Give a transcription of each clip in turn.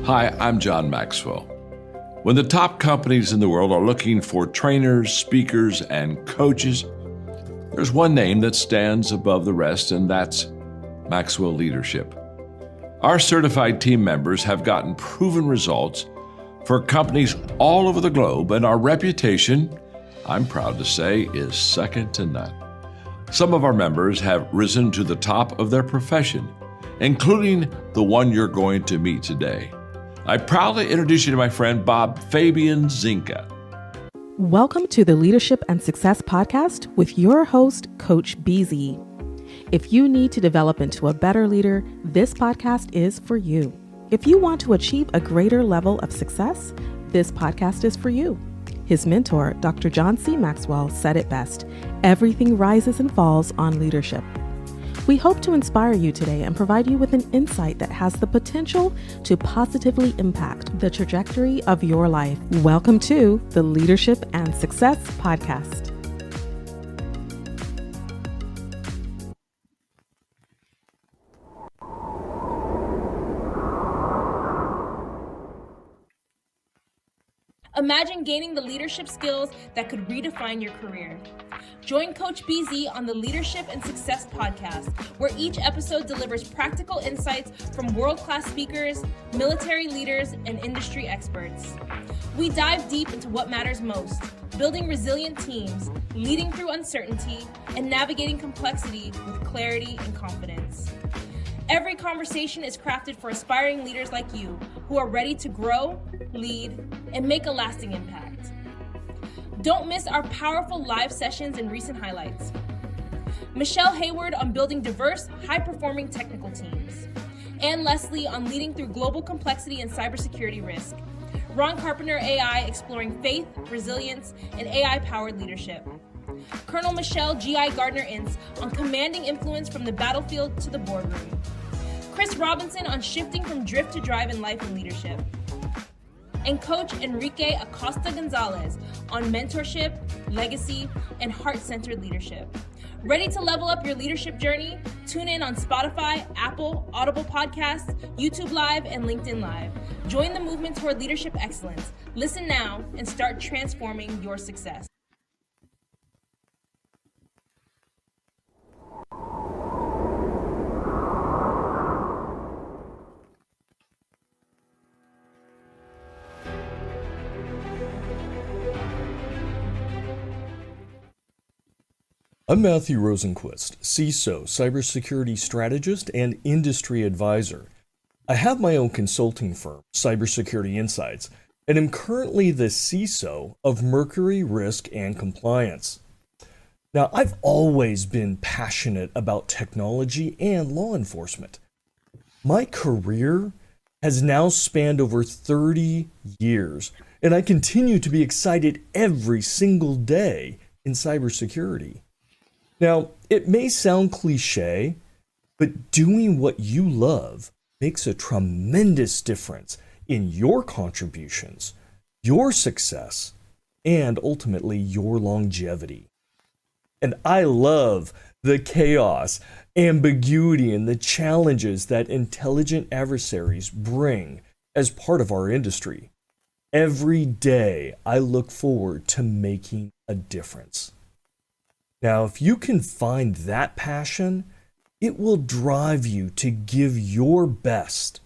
Hi, I'm John Maxwell. When the top companies in the world are looking for trainers, speakers, and coaches, there's one name that stands above the rest, and that's Maxwell Leadership. Our certified team members have gotten proven results for companies all over the globe, and our reputation, I'm proud to say, is second to none. Some of our members have risen to the top of their profession, including the one you're going to meet today. I proudly introduce you to my friend Bob Fabian Zinka. Welcome to the Leadership and Success Podcast with your host, Coach BZ. If you need to develop into a better leader, this podcast is for you. If you want to achieve a greater level of success, this podcast is for you. His mentor, Dr. John C. Maxwell, said it best: everything rises and falls on leadership. We hope to inspire you today and provide you with an insight that has the potential to positively impact the trajectory of your life. Welcome to the Leadership and Success Podcast. Imagine gaining the leadership skills that could redefine your career. Join Coach BZ on the Leadership and Success Podcast, where each episode delivers practical insights from world-class speakers, military leaders, and industry experts. We dive deep into what matters most: building resilient teams, leading through uncertainty, and navigating complexity with clarity and confidence. Every conversation is crafted for aspiring leaders like you who are ready to grow, lead, and make a lasting impact. Don't miss our powerful live sessions and recent highlights. Michelle Hayward on building diverse, high-performing technical teams. Ann Leslie on leading through global complexity and cybersecurity risk. Ron Carpenter AI exploring faith, resilience, and AI-powered leadership. Colonel Michelle G.I. Gardner-Ince on commanding influence from the battlefield to the boardroom. Chris Robinson on shifting from drift to drive in life and leadership. And Coach Enrique Acosta Gonzalez on mentorship, legacy, and heart-centered leadership. Ready to level up your leadership journey? Tune in on Spotify, Apple, Audible Podcasts, YouTube Live, and LinkedIn Live. Join the movement toward leadership excellence. Listen now and start transforming your success. I'm Matthew Rosenquist, CISO, Cybersecurity Strategist, and Industry Advisor. I have my own consulting firm, Cybersecurity Insights, and am currently the CISO of Mercury Risk and Compliance. Now, I've always been passionate about technology and law enforcement. My career has now spanned over 30 years, and I continue to be excited every single day in cybersecurity. Now, it may sound cliche, but doing what you love makes a tremendous difference in your contributions, your success, and ultimately your longevity. And I love the chaos, ambiguity, and the challenges that intelligent adversaries bring as part of our industry. Every day, I look forward to making a difference. Now, if you can find that passion, it will drive you to give your best,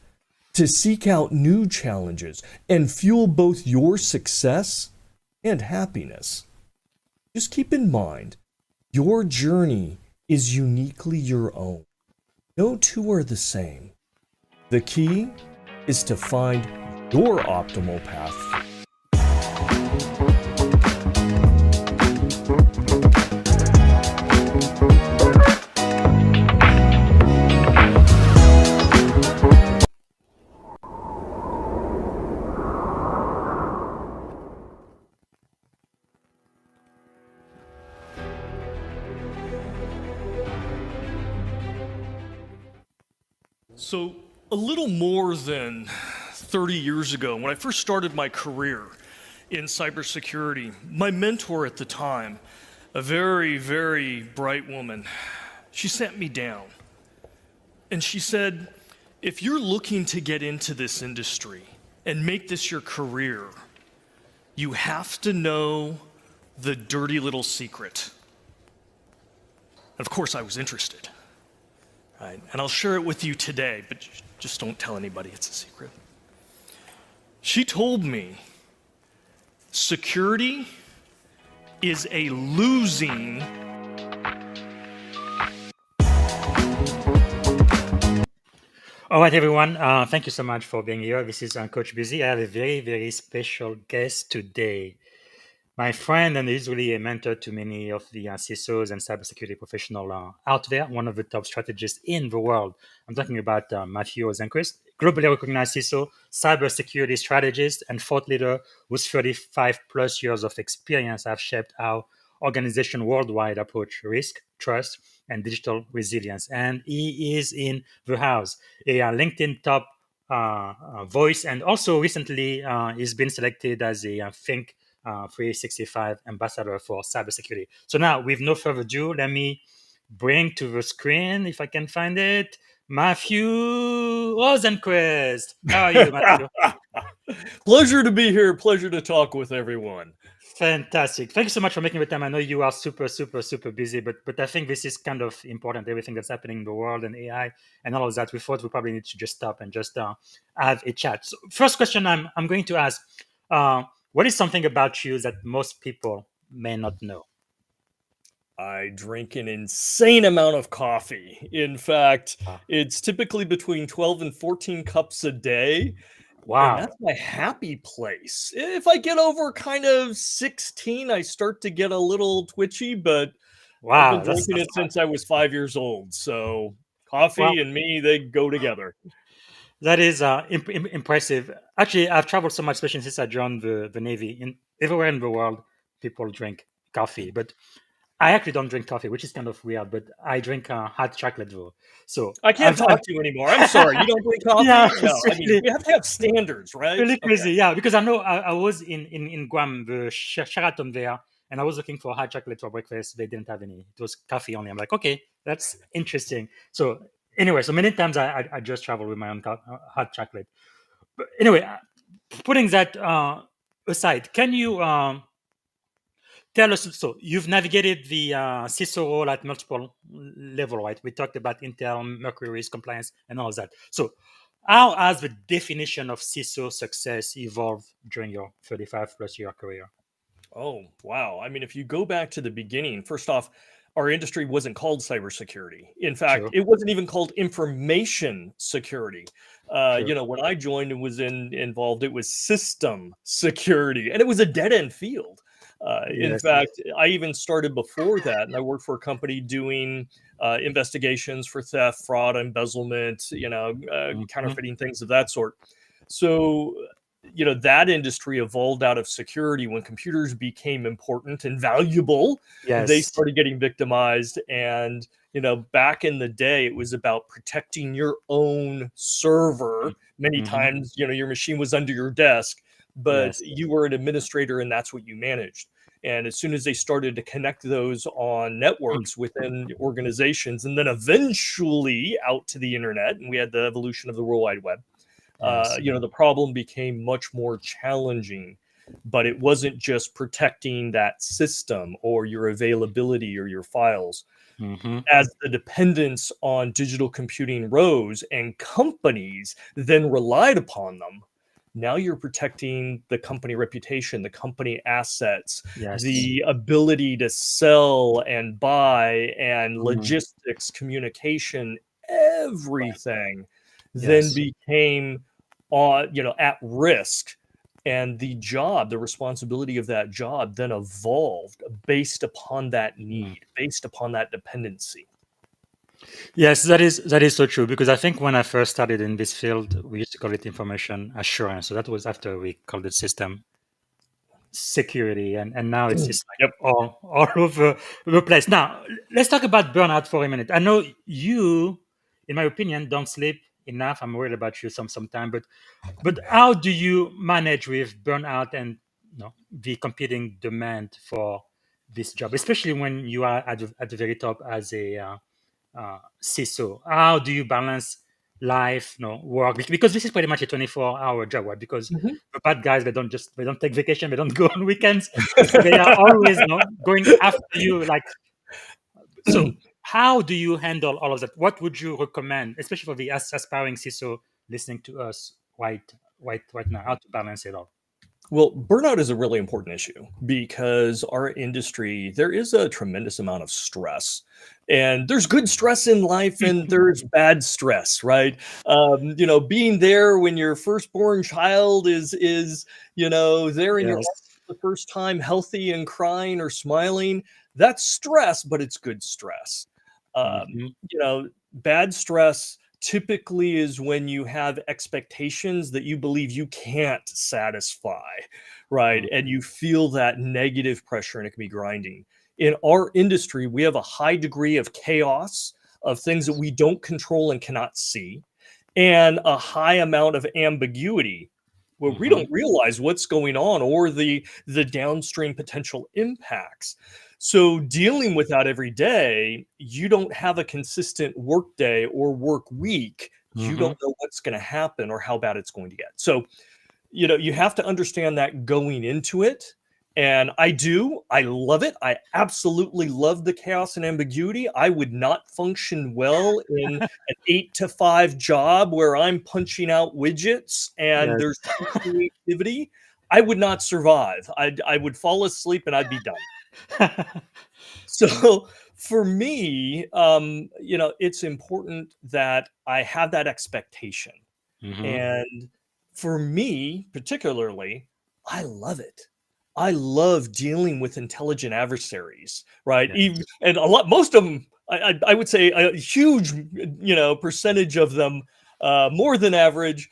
to seek out new challenges and fuel both your success and happiness. Just keep in mind, your journey is uniquely your own. No two are the same. The key is to find your optimal path. So, a little more than 30 years ago, when I first started my career in cybersecurity, my mentor at the time, a very, very bright woman, she sat me down and she said, If you're looking to get into this industry and make this your career, you have to know the dirty little secret. Of course, I was interested. Right? And I'll share it with you today, but just don't tell anybody it's a secret. She told me security is a losing. All right, everyone. Thank you so much for being here. This is Coach Busy. I have a very, very special guest today. My friend, and he's really a mentor to many of the CISOs and cybersecurity professionals out there, one of the top strategists in the world. I'm talking about Matthew Rosenquist, globally recognized CISO, cybersecurity strategist, and thought leader whose 35 plus years of experience have shaped how organizations worldwide approach risk, trust, and digital resilience. And he is in the house, a LinkedIn top voice, and also recently he's been selected as a Think 365 ambassador for cybersecurity. So now, with no further ado, let me bring to the screen, if I can find it, Matthew Rosenquist. How are you, Matthew? Pleasure to be here. Pleasure to talk with everyone. Fantastic. Thank you so much for making the time. I know you are super, super, super busy, but I think this is kind of important, everything that's happening in the world and AI and all of that. We thought we probably need to just stop and just have a chat. So first question I'm going to ask, what is something about you that most people may not know? I drink an insane amount of coffee. In fact, Wow. it's typically between 12 and 14 cups a day. And Wow. that's my happy place. If I get over kind of 16, I start to get a little twitchy, but I've been Wow. drinking it since I was 5 years old. So coffee Wow. and me, they go together. That is impressive. Actually, I've traveled so much, especially since I joined the Navy. Everywhere in the world, people drink coffee, but I actually don't drink coffee, which is kind of weird. But I drink hot chocolate though. So I can't talk to you anymore. I'm sorry. You don't drink coffee? Yeah, No, it's I mean, really, we have to have standards, right? really Okay. crazy. Yeah, because I know I was in Guam, the Sheraton there, and I was looking for hot chocolate for breakfast. They didn't have any. It was coffee only. I'm like, okay, that's interesting. So anyway, so many times I just travel with my own hot chocolate. But anyway, putting that aside, can you tell us? So you've navigated the CISO role at multiple level, right? We talked about Intel, Mercury risk compliance, and all of that. So how has the definition of CISO success evolved during your 35 plus year career? Oh, wow. I mean, if you go back to the beginning, first off, our industry wasn't called cybersecurity. In fact, True. it wasn't even called information security. True. When I joined and was involved, it was system security, and it was a dead end field. In Yes. fact, I even started before that, and I worked for a company doing investigations for theft, fraud, embezzlement, Mhm. counterfeiting, things of that sort. So, that industry evolved out of security. When computers became important and valuable, they Yes. started getting victimized. And, back in the day, it was about protecting your own server. Many Mhm. times, your machine was under your desk, but Yes. you were an administrator and that's what you managed. And as soon as they started to connect those on networks within organizations, and then eventually out to the internet, and we had the evolution of the World Wide Web, Yes. the problem became much more challenging. But it wasn't just protecting that system or your availability or your files. Hmm. As the dependence on digital computing rose and companies then relied upon them, now you're protecting the company reputation, the company assets, Yes. the ability to sell and buy, and Mhm. logistics, communication, everything then Yes. became at risk. And the responsibility of that job then evolved based upon that need, based upon that dependency. Yes, that is so true, because I think when I first started in this field, we used to call it information assurance. So that was after we called it system security, and now it's like Yep. all over the place. Now let's talk about burnout for a minute. I know you, in my opinion, don't sleep enough. I'm worried about you sometime, but how do you manage with burnout and the competing demand for this job, especially when you are at the very top as a CISO? How do you balance life, work, because this is pretty much a 24-hour job, right? Because Mhm. the bad guys, they don't take vacation, they don't go on weekends. They are always, going after you. Like, so how do you handle all of that? What would you recommend, especially for the aspiring CISO listening to us right now, how to balance it all? Well, burnout is a really important issue because our industry, there is a tremendous amount of stress. And there's good stress in life and there's bad stress, right? Being there when your firstborn child is there in your arms Yes. the first time, healthy and crying or smiling, that's stress, but it's good stress. Mhm. Bad stress typically is when you have expectations that you believe you can't satisfy, right? Mhm. And you feel that negative pressure and it can be grinding. In our industry, we have a high degree of chaos, of things that we don't control and cannot see, and a high amount of ambiguity where we Mhm. don't realize what's going on or the downstream potential impacts. So dealing with that every day, you don't have a consistent work day or work week. You Mhm. don't know what's going to happen or how bad it's going to get. So, you have to understand that going into it. And I love it. I absolutely love the chaos and ambiguity. I would not function well in an 8 to 5 job where I'm punching out widgets and Yes. there's no creativity. I would not survive. I would fall asleep and I'd be done. So for me, it's important that I have that expectation. Mhm. And for me, particularly, I love it. I love dealing with intelligent adversaries, right? Yes. Even and most of them, I would say a huge, percentage of them, more than average,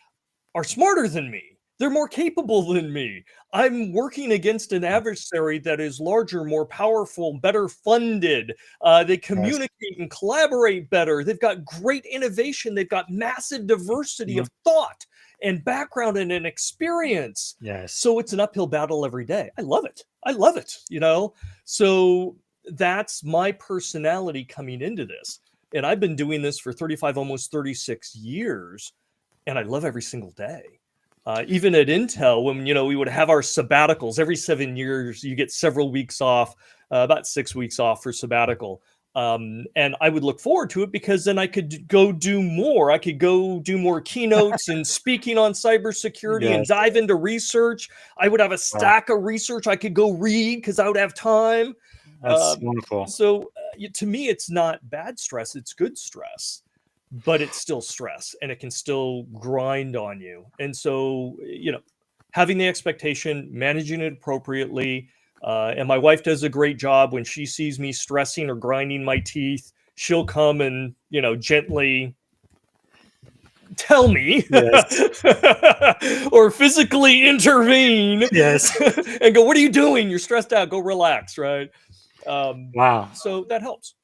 are smarter than me. They're more capable than me. I'm working against an adversary that is larger, more powerful, better funded. They Yes. communicate and collaborate better. They've got great innovation. They've got massive diversity Mhm. of thought and background and an experience. Yes. So it's an uphill battle every day. I love it. I love it. So that's my personality coming into this. And I've been doing this for 35, almost 36 years and I love every single day. Even at Intel, when we would have our sabbaticals every 7 years, you get several weeks off, about 6 weeks off for sabbatical. And I would look forward to it because then I could go do more. I could go do more keynotes and speaking on cybersecurity and Yes. dive into research. I would have a Wow. stack of research I could go read because I would have time. That's Um, wonderful. so to me, it's not bad stress; it's good stress, but it's still stress, and it can still grind on you. And so, having the expectation, managing it appropriately, and my wife does a great job when she sees me stressing or grinding my teeth. She'll come and gently tell me Yes. or physically intervene Yes. and go, "What are you doing? You're stressed out. Go relax." Right. Um, Wow. so that helps.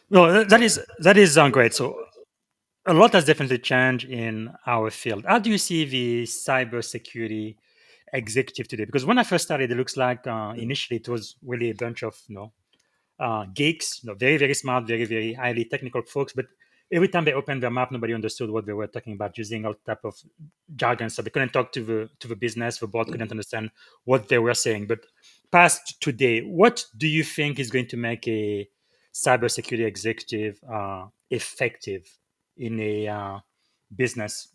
No, that is great. So a lot has definitely changed in our field. How do you see the cybersecurity executive today? Because when I first started, it looks like initially it was really a bunch of geeks, very very smart, very very highly technical folks. But every time they opened their map, nobody understood what they were talking about, using all type of jargon. So they couldn't talk to the business. The board couldn't understand what they were saying. But past today, what do you think is going to make a cybersecurity executive effective in a business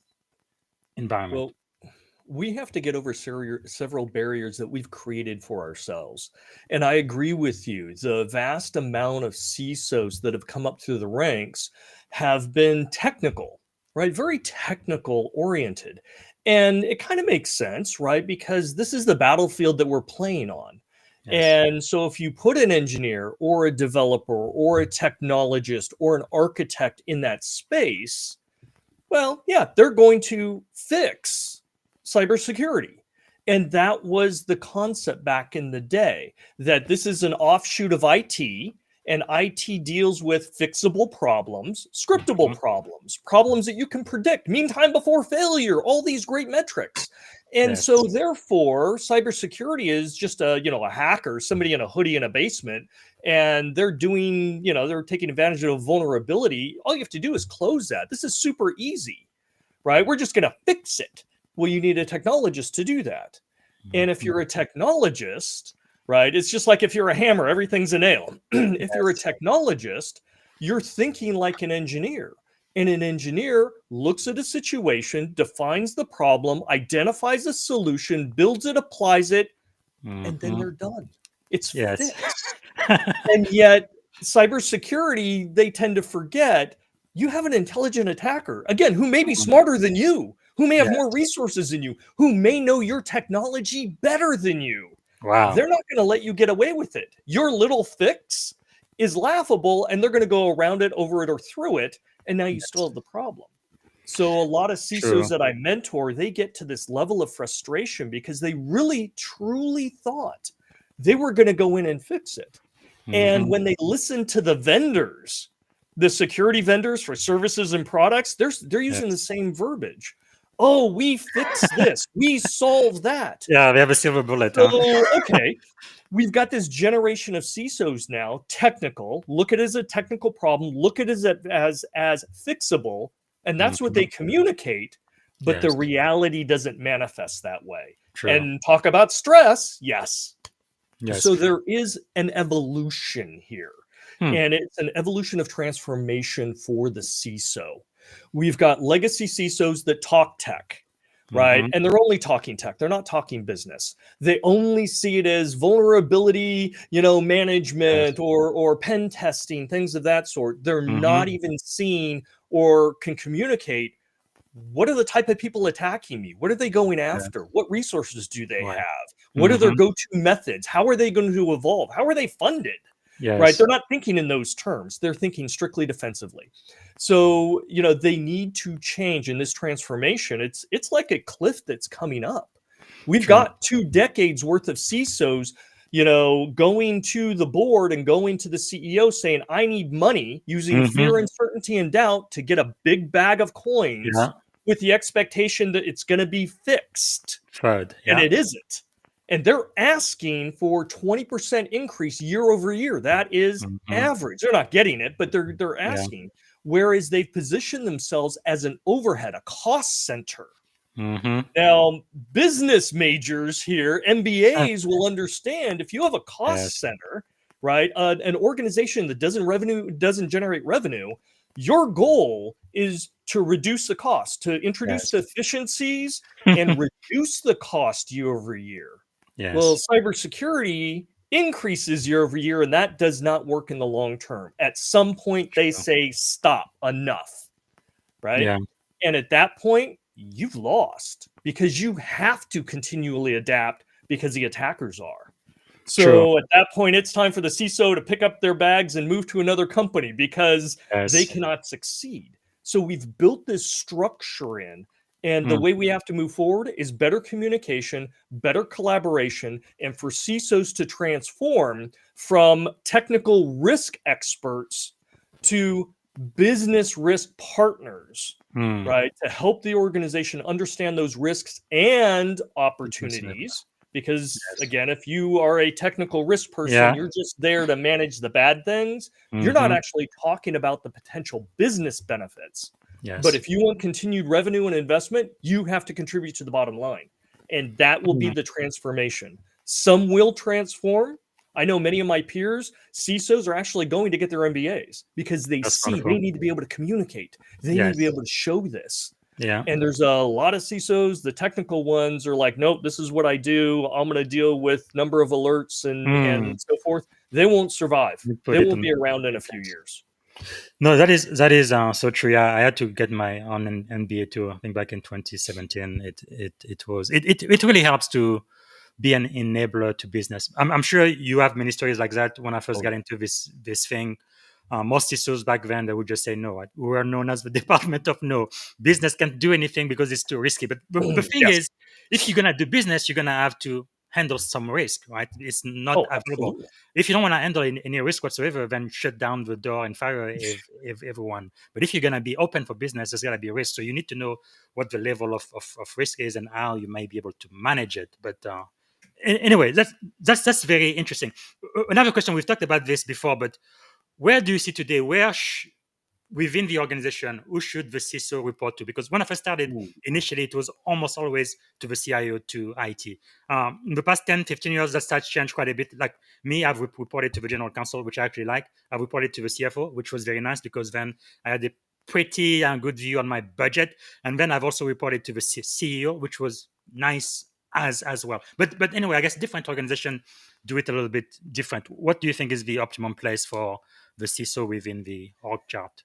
environment? Well, we have to get over several barriers that we've created for ourselves. And I agree with you. The vast amount of CISOs that have come up through the ranks have been technical, right? Very technical oriented. And it kind of makes sense, right? Because this is the battlefield that we're playing on. Yes. And so if you put an engineer or a developer or a technologist or an architect in that space, well, yeah, they're going to fix cybersecurity. And that was the concept back in the day, that this is an offshoot of IT, and IT deals with fixable problems, scriptable Mhm. problems that you can predict, mean time before failure, all these great metrics. And Yes. so therefore, cybersecurity is just a hacker, somebody in a hoodie in a basement, and they're doing, they're taking advantage of a vulnerability. All you have to do is close that. This is super easy. right? We're just going to fix it. Well, you need a technologist to do that. And if you're a technologist, right, it's just like if you're a hammer, everything's a nail. If you're a technologist, you're thinking like an engineer. And an engineer looks at a situation, defines the problem, identifies a solution, builds it, applies it, and then they're done. It's Yes. fixed. And yet, cybersecurity, they tend to forget you have an intelligent attacker, again, who may be smarter than you, who may have more resources than you, who may know your technology better than you. Wow. They're not going to let you get away with it. Your little fix is laughable, and they're going to go around it, over it, or through it, and now you still have the problem. So a lot of CISOs that I mentor, they get to this level of frustration because they really, truly thought they were going to go in and fix it. And when they listen to the vendors, the security vendors for services and products, they're using the same verbiage. Oh, we fixed this. We solved that. Yeah, we have a silver bullet. So, okay, we've got this generation of CISOs now, technical. Look at it as a technical problem. Look at it as fixable. And that's what they communicate. But the reality doesn't manifest that way. True. And talk about stress. Yes. Yes. So there is an evolution here. And it's an evolution of transformation for the CISO. We've got legacy CISOs that talk tech, right? And they're only talking tech. They're not talking business. They only see it as vulnerability, management or pen testing, things of that sort. They're not even seeing or can communicate, what are the type of people attacking me? What are they going after? What resources do they have? What are their go-to methods? How are they going to evolve? How are they funded? Right? They're not thinking in those terms. They're thinking strictly defensively. So, they need to change in this transformation. It's like a cliff that's coming up. We've got 2 decades worth of CISOs, going to the board and going to the CEO saying, I need money, using fear, uncertainty, and doubt to get a big bag of coins with the expectation that it's going to be fixed. And it isn't. And they're asking for 20% increase year over year. That is average. They're not getting it, but they're asking. Whereas they've positioned themselves as an overhead, a cost center. Now, business majors here, MBAs will understand if you have a cost center, right? An organization that doesn't generate revenue, your goal is to reduce the cost, to introduce efficiencies and reduce the cost year over year. Well, cybersecurity increases year over year, and that does not work in the long term. At some point, they say, stop, enough, right? And at that point, you've lost because you have to continually adapt because the attackers are. So at that point, it's time for the CISO to pick up their bags and move to another company because they cannot succeed. So we've built this structure in. And the way we have to move forward is better communication, better collaboration, and for CISOs to transform from technical risk experts to business risk partners, right? To help the organization understand those risks and opportunities. Because again, if you are a technical risk person, you're just there to manage the bad things. You're not actually talking about the potential business benefits. But if you want continued revenue and investment, you have to contribute to the bottom line. And that will be the transformation. Some will transform. I know many of my peers, CISOs, are actually going to get their MBAs because they see they need to be able to communicate. They need to be able to show this. And there's a lot of CISOs, the technical ones are like, nope, this is what I do. I'm going to deal with number of alerts and so forth. They won't survive. They won't be around in a few years. No, that is so true. I had to get my own MBA too. I think back in 2017. It really helps to be an enabler to business. I'm sure you have many stories like that. When I first got into this thing, most CISOs back then, they would just say no. We were known as the department of no. Business can't do anything because it's too risky. But the thing is, if you're gonna do business, you're gonna have to handle some risk, right? It's not available. If you don't want to handle any risk whatsoever, then shut down the door and fire everyone. But if you're going to be open for business, there's got to be risk. So you need to know what the level of risk is and how you may be able to manage it. But anyway, that's very interesting. Another question, we've talked about this before, but where do you see today, within the organization, who should the CISO report to? Because when I first started, initially it was almost always to the CIO, to IT. In the past 10, 15 years, that starts changed quite a bit. Like me, I've reported to the general counsel, which I actually like. I've reported to the CFO, which was very nice because then I had a pretty good view on my budget. And then I've also reported to the CEO, which was nice as well. But anyway, I guess different organizations do it a little bit different. What do you think is the optimum place for the CISO within the org chart?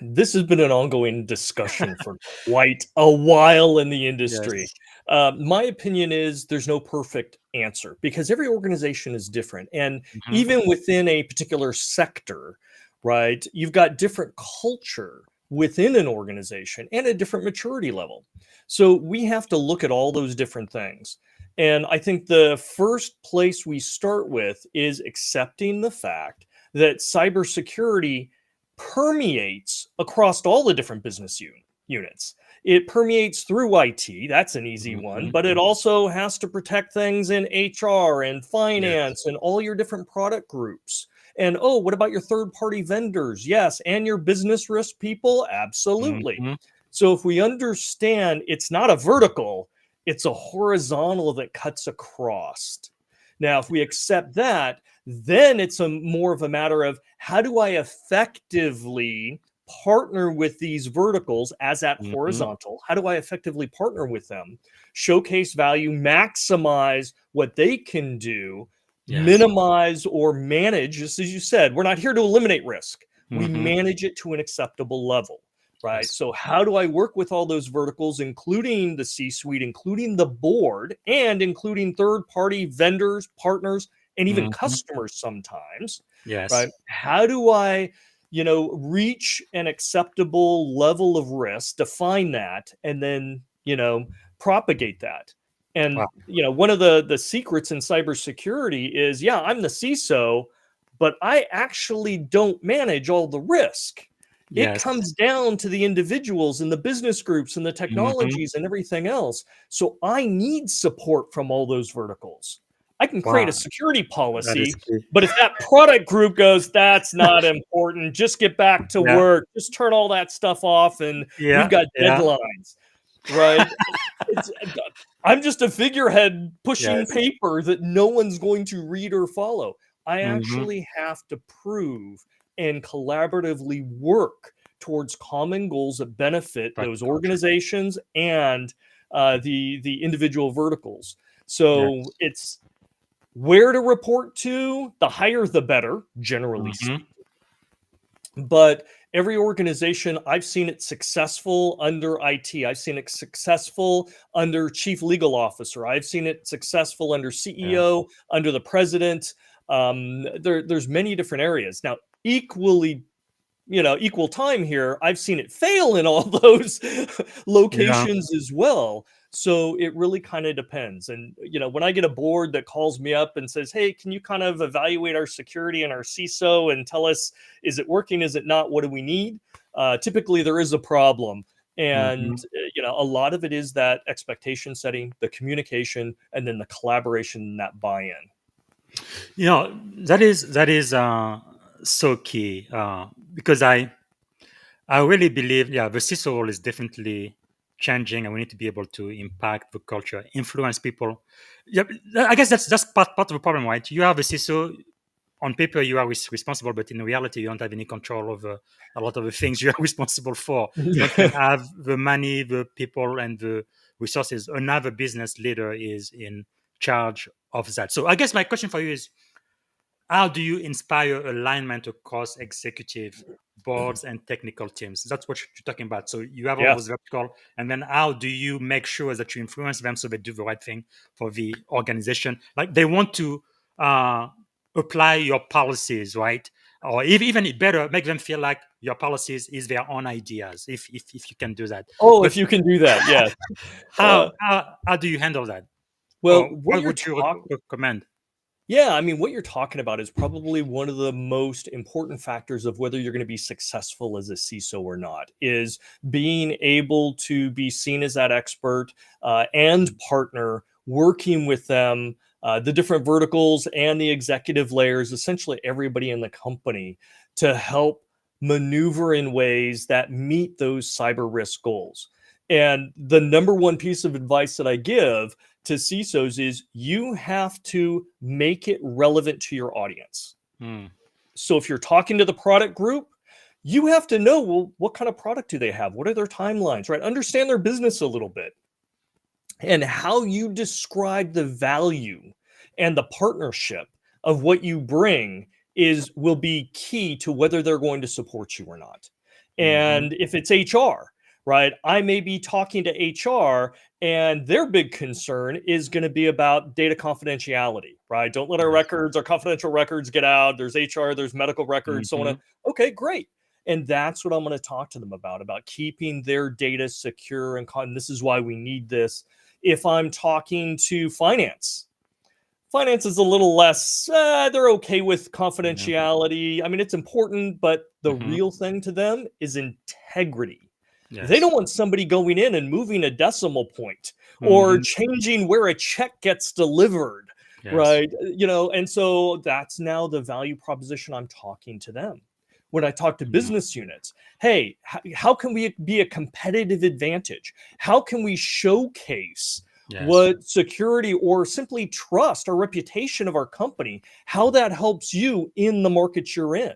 This has been an ongoing discussion for quite a while in the industry. Yes. My opinion is there's no perfect answer because every organization is different. And Mhm. even within a particular sector, right, you've got different culture within an organization and a different maturity level. So we have to look at all those different things. And I think the first place we start with is accepting the fact that cybersecurity permeates across all the different business units. It permeates through IT. That's an easy one, but it also has to protect things in HR and finance and all your different product groups. And oh, what about your third party vendors? Yes. And your business risk people? Absolutely. Mhm. So if we understand it's not a vertical, it's a horizontal that cuts across. Now, if we accept that, then it's a more of a matter of how do I effectively partner with these verticals as that Mhm. horizontal? How do I effectively partner with them, showcase value, maximize what they can do, Yes. minimize or manage, just as you said, we're not here to eliminate risk. We Mhm. manage it to an acceptable level. Right. Yes. So, how do I work with all those verticals, including the C suite, including the board, and including third party vendors, partners, and even Mhm. customers sometimes? Yes. Right. How do I, reach an acceptable level of risk, define that, and then, propagate that? And, Wow. one of the secrets in cybersecurity is, yeah, I'm the CISO, but I actually don't manage all the risk. It Yes. comes down to the individuals and the business groups and the Mhm. technologies and everything else. So I need support from all those verticals. I can create a Wow. security That is policy, key. but if that product group goes, that's not important, just get back to Yeah. work, just turn all that stuff off, and we've Yeah. got Yeah. deadlines, right? It's, I'm just a figurehead pushing Yes. paper that no one's going to read or follow. I Mhm. actually have to prove and collaboratively work towards common goals that benefit Right. those organizations and the individual verticals. Yes. So it's where to report to. The higher, the better, generally Mhm. speaking. But every organization, I've seen it successful under IT. I've seen it successful under chief legal officer. I've seen it successful under Yeah. CEO, under the president. There's many different areas. Now, equal time here, I've seen it fail in all those Yeah. locations as well. So it really kind of depends. And, when I get a board that calls me up and says, hey, can you kind of evaluate our security and our CISO and tell us, is it working? Is it not? What do we need? Typically, there is a problem. And, Mhm. a lot of it is that expectation setting, the communication, and then the collaboration and that buy in. That is so key because I really believe, yeah, the CISO role is definitely changing, and we need to be able to impact the culture, influence people. Yeah, I guess that's part of the problem, right? You have a CISO on paper, you are responsible, but in reality, you don't have any control over a lot of the things you are responsible for. You don't even have the money, the people, and the resources. Another business leader is in charge of that. So, I guess my question for you is, how do you inspire alignment across executive boards and technical teams? That's what you're talking about. So you have all those Yes. vertical, and then how do you make sure that you influence them so they do the right thing for the organization? Like they want to uh, apply your policies, right? Or even better, make them feel like your policies is their own ideas. If you can do that, Oh, but if you can do that, yes. how how do you handle that? Well, Or what what you're would you talking recommend? Yeah, I mean, what you're talking about is probably one of the most important factors of whether you're going to be successful as a CISO or not, is being able to be seen as that expert and partner, working with them, the different verticals and the executive layers, essentially everybody in the company to help maneuver in ways that meet those cyber risk goals. And the number one piece of advice that I give to CISOs is you have to make it relevant to your audience. Mm. So if you're talking to the product group, you have to know, well, what kind of product do they have? What are their timelines, right? Understand their business a little bit. And how you describe the value and the partnership of what you bring will be key to whether they're going to support you or not. And if it's HR, right, I may be talking to HR and their big concern is going to be about data confidentiality, right? Don't let our confidential records get out. There's HR, there's medical records, so on. Okay, great. And that's what I'm going to talk to them about keeping their data secure. And this is why we need this. If I'm talking to finance is a little less, they're okay with confidentiality. I mean, it's important, but the real thing to them is integrity. Yes. They don't want somebody going in and moving a decimal point or changing where a check gets delivered, right? And so that's now the value proposition I'm talking to them. When I talk to business units, hey, how can we be a competitive advantage? How can we showcase what security or simply trust or reputation of our company, how that helps you in the market you're in?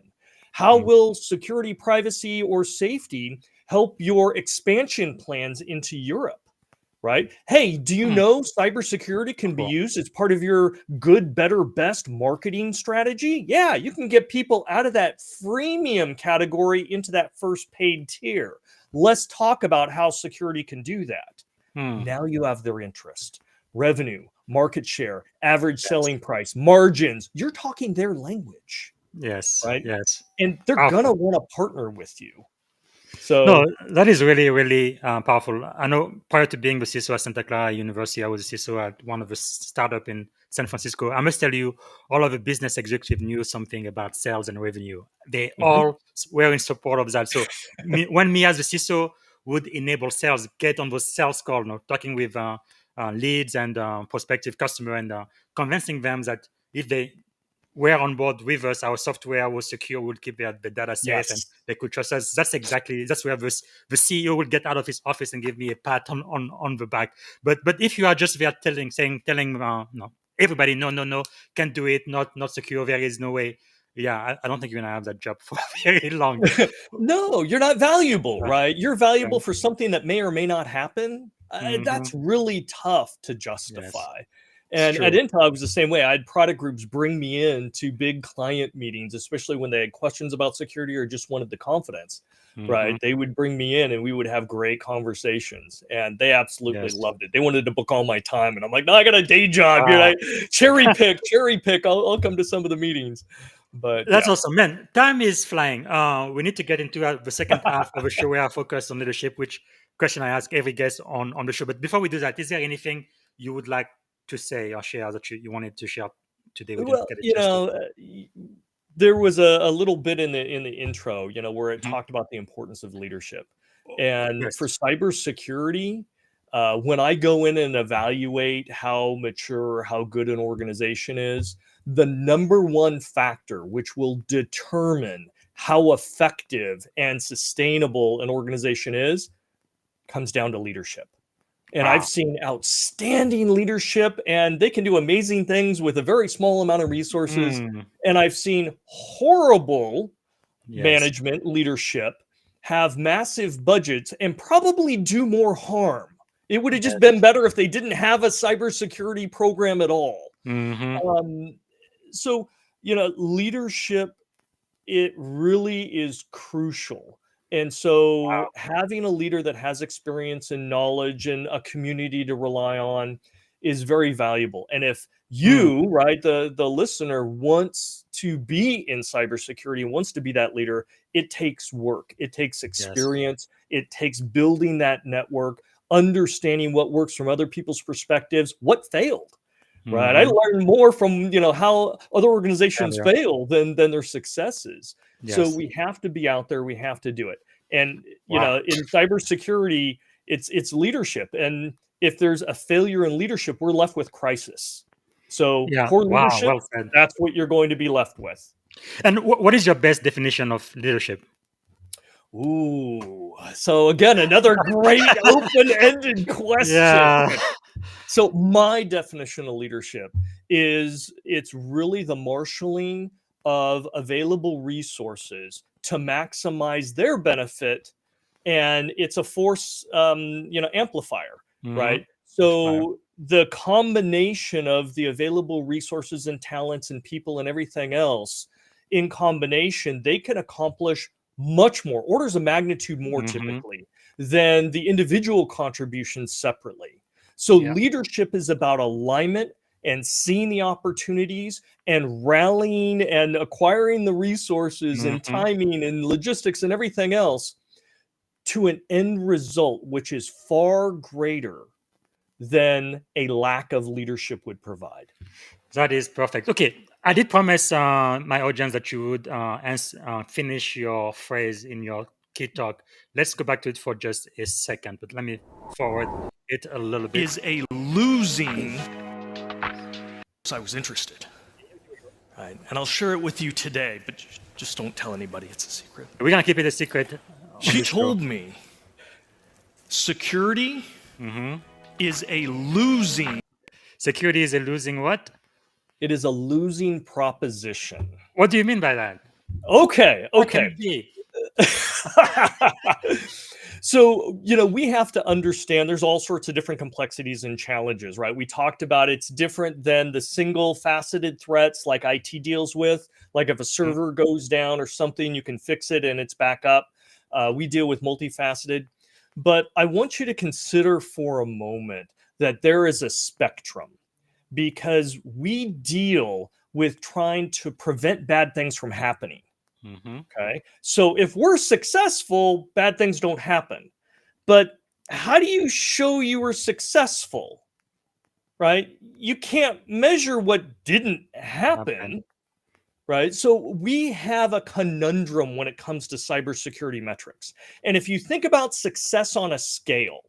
How will security, privacy, or safety help your expansion plans into Europe? Right? Hey, do you know cybersecurity can be used as part of your good, better, best marketing strategy? Yeah, you can get people out of that freemium category into that first paid tier. Let's talk about how security can do that. Now you have their interest, revenue, market share, average selling price, margins. You're talking their language. Yes. Right? Yes. And they're going to want to partner with you. So no, that is really, really powerful. I know prior to being the CISO at Santa Clara University, I was a CISO at one of the startup in San Francisco. I must tell you, all of the business executives knew something about sales and revenue. They all were in support of that. So when me as a CISO would enable sales, get on those sales calls, talking with leads and prospective customer and convincing them that if they were on board with us, our software was secure, would keep the data safe, and they could trust us. That's where the CEO will get out of his office and give me a pat on the back. But if you are just there telling no, everybody no, can't do it, not secure, there is no way. Yeah, I don't think you're gonna have that job for very long. No, you're not valuable, right? You're valuable for something that may or may not happen. That's really tough to justify. Yes. And at Intel, it was the same way. I had product groups bring me in to big client meetings, especially when they had questions about security or just wanted the confidence, right? They would bring me in and we would have great conversations, and they absolutely loved it. They wanted to book all my time, and I'm like, no, I got a day job. You're like, cherry pick. I'll come to some of the meetings. But that's awesome, man. Time is flying. We need to get into the second half of the show where I focus on leadership, which question I ask every guest on the show. But before we do that, is there anything you would like to say or share that you wanted to share today? Well, there was a little bit in the intro, where it talked about the importance of leadership. And for cybersecurity, when I go in and evaluate how mature, how good an organization is, the number one factor which will determine how effective and sustainable an organization is comes down to leadership. And I've seen outstanding leadership, and they can do amazing things with a very small amount of resources. And I've seen horrible management leadership have massive budgets and probably do more harm. It would have just been better if they didn't have a cybersecurity program at all. So, leadership, it really is crucial. And so having a leader that has experience and knowledge and a community to rely on is very valuable. And if you, right, the listener wants to be in cybersecurity, wants to be that leader, it takes work. It takes experience. It takes building that network, understanding what works from other people's perspectives, what failed. Right. I learned more from, how other organizations fail than their successes. So we have to be out there. We have to do it. And, in cybersecurity, it's leadership. And if there's a failure in leadership, we're left with crisis. So poor leadership, that's what you're going to be left with. And what is your best definition of leadership? Ooh. So again, another great open-ended question. Yeah. Okay. So my definition of leadership is it's really the marshaling of available resources to maximize their benefit, and it's a force, amplifier, right? So the combination of the available resources and talents and people and everything else in combination, they can accomplish much more, orders of magnitude more typically than the individual contributions separately. So Yeah. leadership is about alignment and seeing the opportunities and rallying and acquiring the resources and timing and logistics and everything else to an end result which is far greater than a lack of leadership would provide. That is perfect. Okay, I did promise my audience that you would finish your phrase in your key talk. Let's go back to it for just a second, but let me forward it a little bit. Is a losing. So I was interested. Right. And I'll share it with you today, but just don't tell anybody, it's a secret. We're gonna keep it a secret. She told me security is a losing. Security is a losing what? It is a losing proposition. What do you mean by that? Okay. What can it be? So, we have to understand there's all sorts of different complexities and challenges, right? We talked about it's different than the single faceted threats like IT deals with. Like if a server goes down or something, you can fix it and it's back up. We deal with multifaceted. But I want you to consider for a moment that there is a spectrum, because we deal with trying to prevent bad things from happening. Okay. So if we're successful, bad things don't happen. But how do you show you were successful? Right? You can't measure what didn't happen. Right? So we have a conundrum when it comes to cybersecurity metrics. And if you think about success on a scale,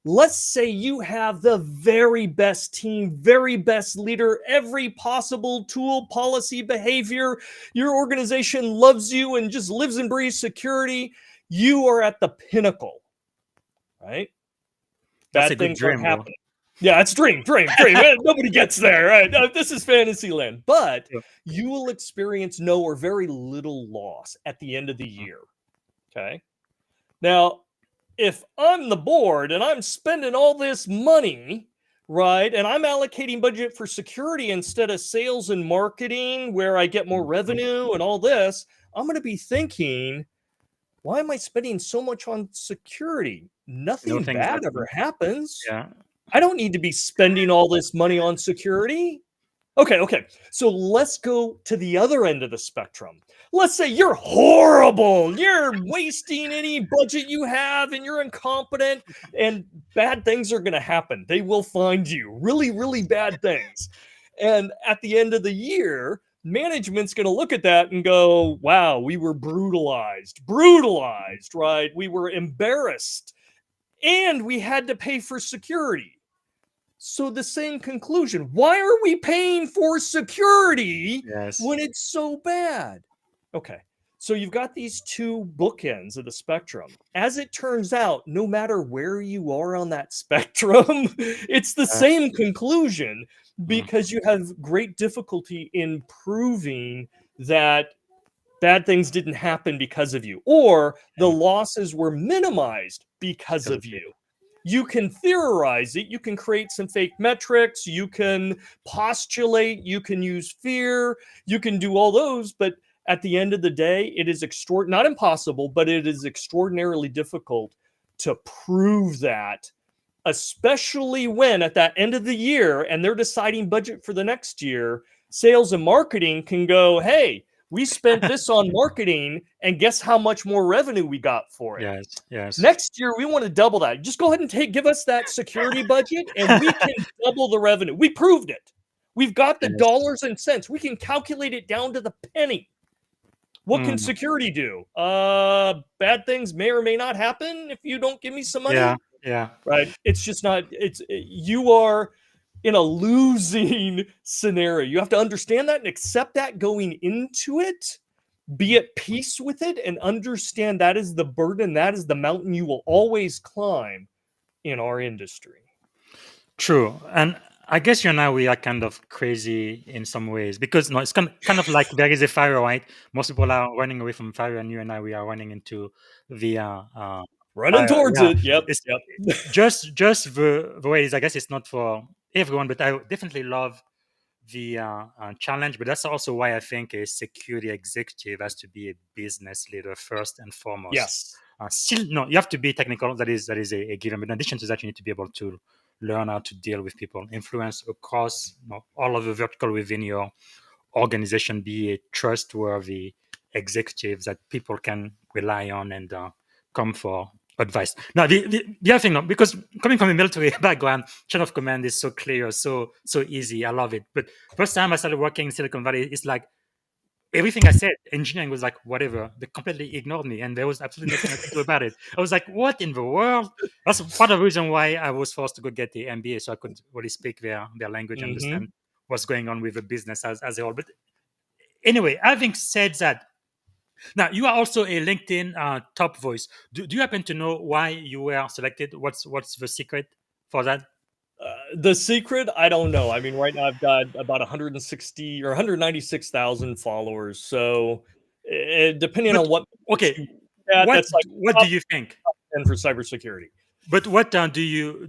let's say you have the very best team, very best leader, every possible tool, policy, behavior. Your organization loves you and just lives and breathes security. You are at the pinnacle, right? That's a Bad good things dream, are happening. Yeah, it's dream. Nobody gets there, right? This is fantasy land. But you will experience no or very little loss at the end of the year, okay? Now, if I'm the board and I'm spending all this money, right, and I'm allocating budget for security instead of sales and marketing where I get more revenue and all this, I'm going to be thinking, why am I spending so much on security? Nothing bad ever happens. Yeah. I don't need to be spending all this money on security. Okay. So let's go to the other end of the spectrum. Let's say you're horrible. You're wasting any budget you have and you're incompetent and bad things are going to happen. They will find you. Really, really bad things. And at the end of the year, management's going to look at that and go, wow, we were brutalized, right? We were embarrassed and we had to pay for security. So the same conclusion. Why are we paying for security when it's so bad? Okay, so you've got these two bookends of the spectrum. As it turns out, no matter where you are on that spectrum, it's the same conclusion, because you have great difficulty in proving that bad things didn't happen because of you, or the losses were minimized because of you. You can theorize it. You can create some fake metrics. You can postulate. You can use fear. You can do all those. But at the end of the day, it is not impossible, but it is extraordinarily difficult to prove that, especially when at that end of the year and they're deciding budget for the next year, sales and marketing can go, hey, we spent this on marketing, and guess how much more revenue we got for it? Yes. Next year, we want to double that. Just go ahead and give us that security budget, and we can double the revenue. We proved it. We've got the dollars and cents. We can calculate it down to the penny. What can security do? Bad things may or may not happen if you don't give me some money. Yeah. Right. It's just not. You are in a losing scenario. You have to understand that and accept that going into it. be at peace with it and understand that is the burden, that is the mountain you will always climb in our industry. True. And I guess you and I, we are kind of crazy in some ways because no, it's kind of like there is a fire, right? Most people are running away from fire, and you and I, we are running into the Running fire. towards Yeah, it. Yep. it's Yep. just the way it is. I guess it's not for everyone, but I definitely love the challenge. But that's also why I think a security executive has to be a business leader first and foremost. Yes. Still, no, you have to be technical. That is a given. But in addition to that, you need to be able to learn how to deal with people, influence across all of the vertical within your organization, be a trustworthy executive that people can rely on and come for advice. Now, the other thing, because coming from a military background, chain of command is so clear, so easy. I love it. But first time I started working in Silicon Valley, it's like everything I said, engineering was like, whatever. They completely ignored me, and there was absolutely nothing I could do about it. I was like, what in the world? That's part of the reason why I was forced to go get the MBA, so I could really speak their language and understand what's going on with the business as a whole. But anyway, having said that, now you are also a LinkedIn top voice. Do you happen to know why you were selected? What's the secret for that? The secret, I don't know. I mean, right now I've got about 160 or 196,000 followers. So, depending on what, Okay, that's like what do you think? and for cybersecurity. But what do you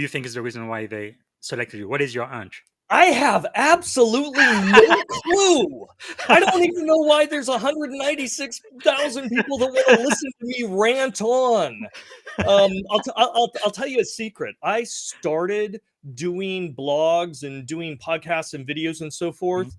think is the reason why they selected you? What is your hunch? I have absolutely no clue. I don't even know why there's 196,000 people that want to listen to me rant on. I'll tell you a secret. I started doing blogs and doing podcasts and videos and so forth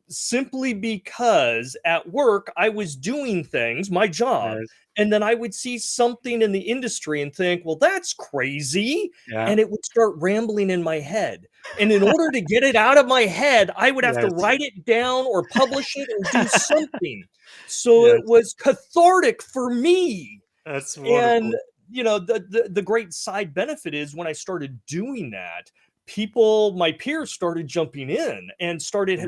simply because at work I was doing things, my job, Yes. and then I would see something in the industry and think, well, that's crazy. Yeah. And it would start rambling in my head. And in order to get it out of my head, I would have to Yes. write it down or publish it or do something. So Yes. it was cathartic for me. That's wonderful. And the great side benefit is when I started doing that, my peers started jumping in and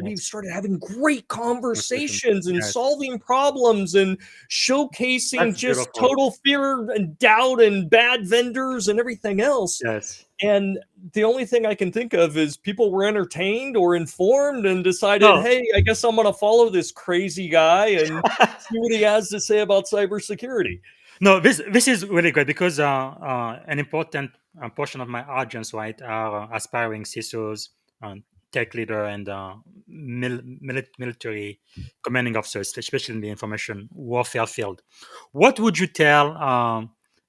we started having great conversations and solving problems and showcasing That's just beautiful. total fear and doubt and bad vendors and everything else. Yes. And the only thing I can think of is people were entertained or informed and decided, No. hey, I guess I'm going to follow this crazy guy and see what he has to say about cybersecurity. No, this is really great because an important portion of my audience, right, are aspiring CISOs, tech leader, and military commanding officers, especially in the information warfare field. What would you tell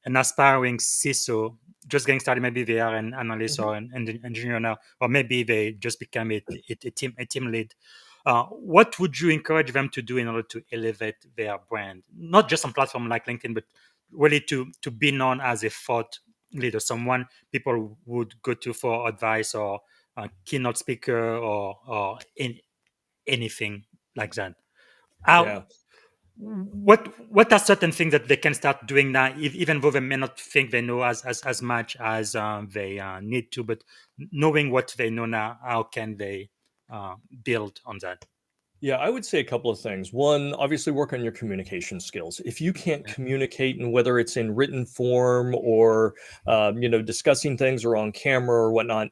an aspiring CISO just getting started? Maybe they are an analyst or an engineer now, or maybe they just became a team lead. What would you encourage them to do in order to elevate their brand, not just on platform like LinkedIn, but really to be known as a thought leader, someone people would go to for advice or a keynote speaker or anything like that? What are certain things that they can start doing now, even though they may not think they know as much as they need to, but knowing what they know now, how can they build on that? Yeah, I would say a couple of things. One, obviously work on your communication skills. If you can't communicate, and whether it's in written form or discussing things or on camera or whatnot,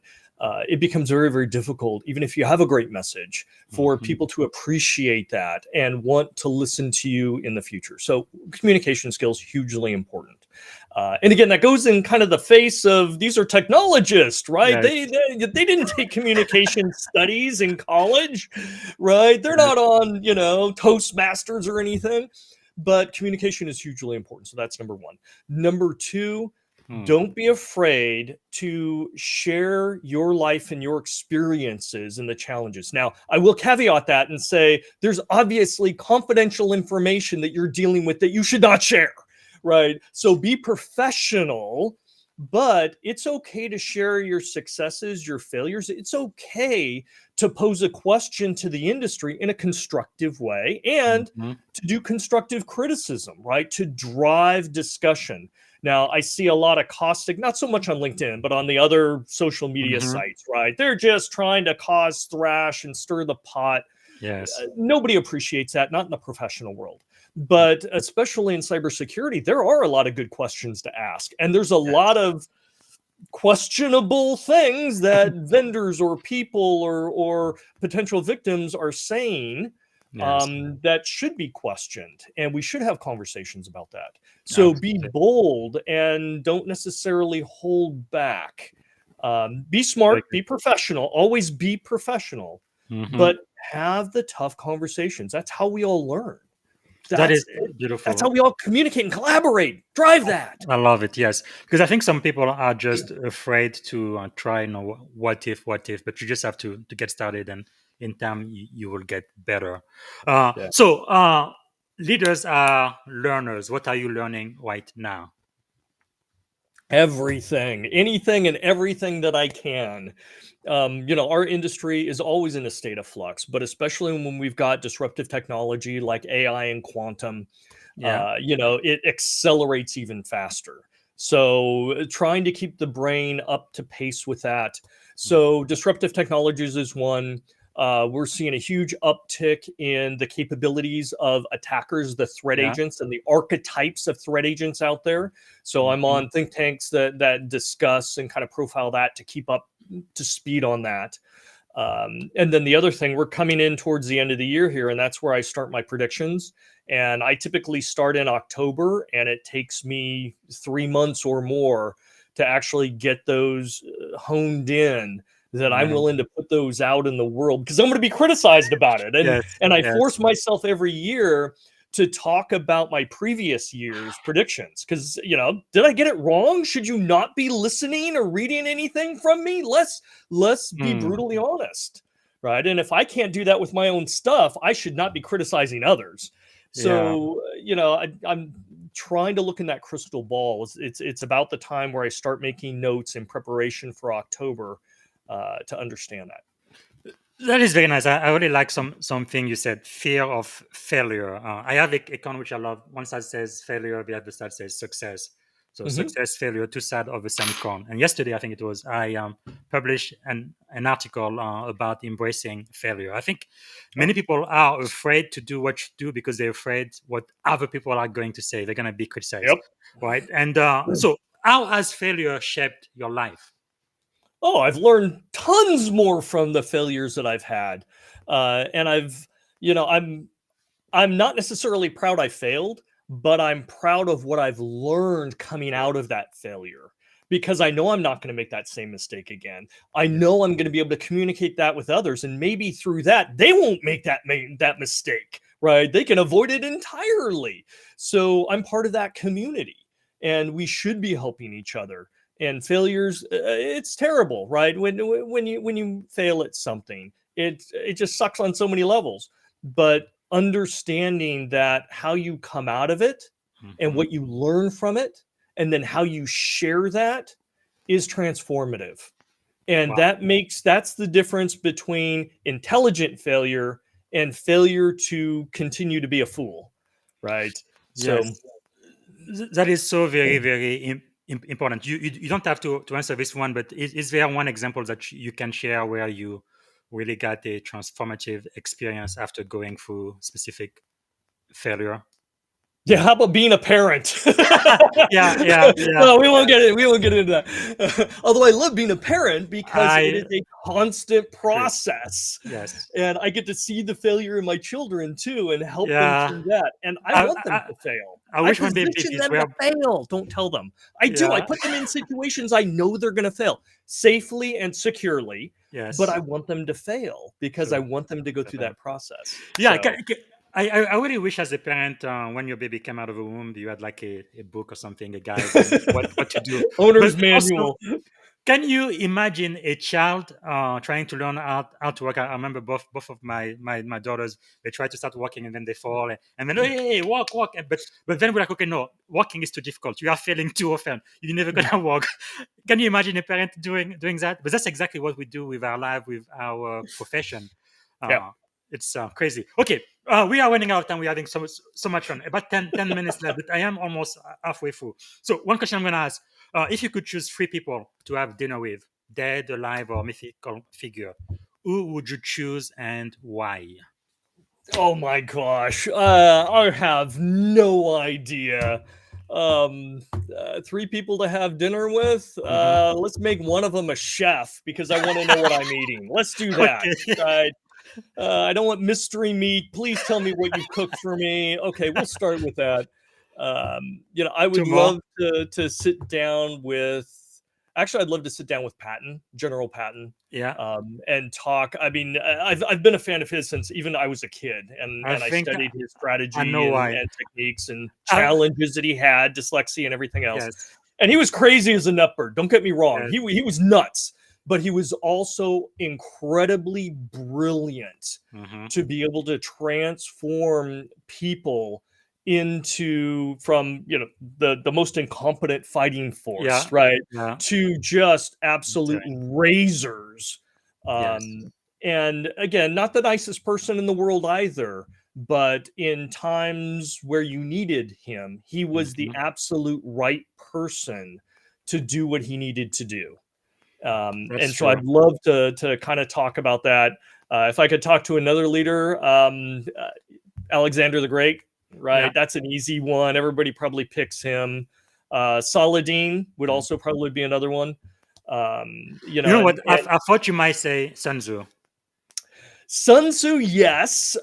it becomes very, very difficult, even if you have a great message, for people to appreciate that and want to listen to you in the future. So communication skills, hugely important. And again, that goes in kind of the face of these are technologists, right? Yes. They didn't take communication studies in college, right? They're not on, Toastmasters or anything, but communication is hugely important. So that's number one. Number two, don't be afraid to share your life and your experiences and the challenges. Now, I will caveat that and say there's obviously confidential information that you're dealing with that you should not share, right? So be professional, but it's okay to share your successes, your failures. It's okay to pose a question to the industry in a constructive way and to do constructive criticism, right? To drive discussion. Now, I see a lot of caustic, not so much on LinkedIn, but on the other social media sites, right? They're just trying to cause thrash and stir the pot. Yes. Nobody appreciates that, not in the professional world. But especially in cybersecurity, there are a lot of good questions to ask. And there's a lot of questionable things that vendors or people or potential victims are saying Yes. that should be questioned. And we should have conversations about that. So be Absolutely. bold and don't necessarily hold back. Be Very smart, good. be professional, always be professional, Mhm. but have the tough conversations. That's how we all learn. That That's is it. That's how beautiful. we all communicate and collaborate. Drive that. I love it. Yes, because I think some people are just afraid to try. What if? What if? But you just have to get started, and in time you will get better. Yeah. Leaders are learners. What are you learning right now? Everything, anything and everything that I can. Our industry is always in a state of flux, but especially when we've got disruptive technology like AI and quantum, Yeah. it accelerates even faster. So trying to keep the brain up to pace with that. So disruptive technologies is one. We're seeing a huge uptick in the capabilities of attackers, the threat Yeah. agents, and the archetypes of threat agents out there. So I'm Mhm. on think tanks that discuss and kind of profile that to keep up to speed on that. And then the other thing, we're coming in towards the end of the year here, and that's where I start my predictions. And I typically start in October, and it takes me 3 months or more to actually get those honed in, that I'm Mhm. willing to put those out in the world because I'm going to be criticized about it. And Yes. and I Yes. force myself every year to talk about my previous year's predictions because did I get it wrong? Should you not be listening or reading anything from me? Let's be Hmm. brutally honest, right? And if I can't do that with my own stuff, I should not be criticizing others. Yeah. So I'm trying to look in that crystal ball. It's about the time where I start making notes in preparation for October to understand that. That is very nice. I really like something you said. Fear of failure. I have a con which I love. One side says failure, the other side says success. So Hmm. success, failure, two sides of the same coin. And yesterday, I think it was, I published an article about embracing failure. I think many Oh, people are afraid to do what you do because they're afraid what other people are going to say. They're going to be criticized, yep. right? And so, how has failure shaped your life? Oh, I've learned tons more from the failures that I've had, and I'm not necessarily proud I failed, but I'm proud of what I've learned coming out of that failure because I know I'm not going to make that same mistake again. I know I'm going to be able to communicate that with others, and maybe through that they won't make that mistake. Right? They can avoid it entirely. So I'm part of that community, and we should be helping each other. And failures, it's terrible, right? When you fail at something, it just sucks on so many levels. But understanding that how you come out of it and Mhm. what you learn from it and then how you share that is transformative, and Wow. that's the difference between intelligent failure and failure to continue to be a fool, right? So Yes. That is so very, very important. You don't have to answer this one, but is there one example that you can share where you really got a transformative experience after going through specific failure? yeah, how about being a parent? Yeah, yeah, yeah. Well, we won't get into that. Although I love being a parent because it I is a constant agree. process. Yes. And I get to see the failure in my children too and help them Yeah. through that. And I I, want them I, to fail. I I wish my position babies them to were. fail. Don't tell them. I do. I Yeah. put them in situations I know they're going to fail safely and securely, but I Yes. want them to fail because I True. want them to go through that process. Yeah, So, I really wish as a parent, when your baby came out of the womb, you had like a book or something, a guide on what to do. But owner's also, manual. can you imagine a child trying to learn how to walk? I remember both of my daughters, they try to start walking and then they fall and then, hey, walk. But then we're like, okay, no, walking is too difficult. You are failing too often. You're never gonna walk. Can you imagine a parent doing that? But that's exactly what we do with our life, with our profession. Yeah. Uh, it's crazy. Okay, we are running out of time. We're having so much fun. About 10 minutes left, but I am almost halfway through. So one question I'm going to ask: if you could choose three people to have dinner with, dead, alive, or mythical figure, who would you choose and why? Oh my gosh, I have no idea. 3 people to have dinner with. Mhm. Let's make one of them a chef because I want to know what I'm eating. Let's do that. Okay. Right? I don't want mystery meat. Please tell me what you've cooked for me. Okay, we'll start with that. I would Two more. love to sit down with. Actually, I'd love to sit down with Patton, General Patton, Yeah. and talk. I mean, I've been a fan of his since even I was a kid, I and I think studied his I strategy know why. and techniques and I, challenges that he had, dyslexia and everything else. yes. And he was crazy as a nutbird. Don't get me wrong; Yes. he was nuts, but he was also incredibly brilliant Mhm. to be able to transform people into from the most incompetent fighting Yeah. force, right, Yeah. to just That's absolute right. razors. Yes. And again, not the nicest person in the world either, but in times where you needed him, he was the Mhm. absolute right person to do what he needed to do. That's And so true. I'd love to kind of talk about that. If I could talk to another leader, Alexander the Great, Yeah. right? That's an easy one. Everybody probably picks him. Saladin would Mm. also probably be another one. You know what? And I thought you might say Sun Tzu. Sun Tzu, yes,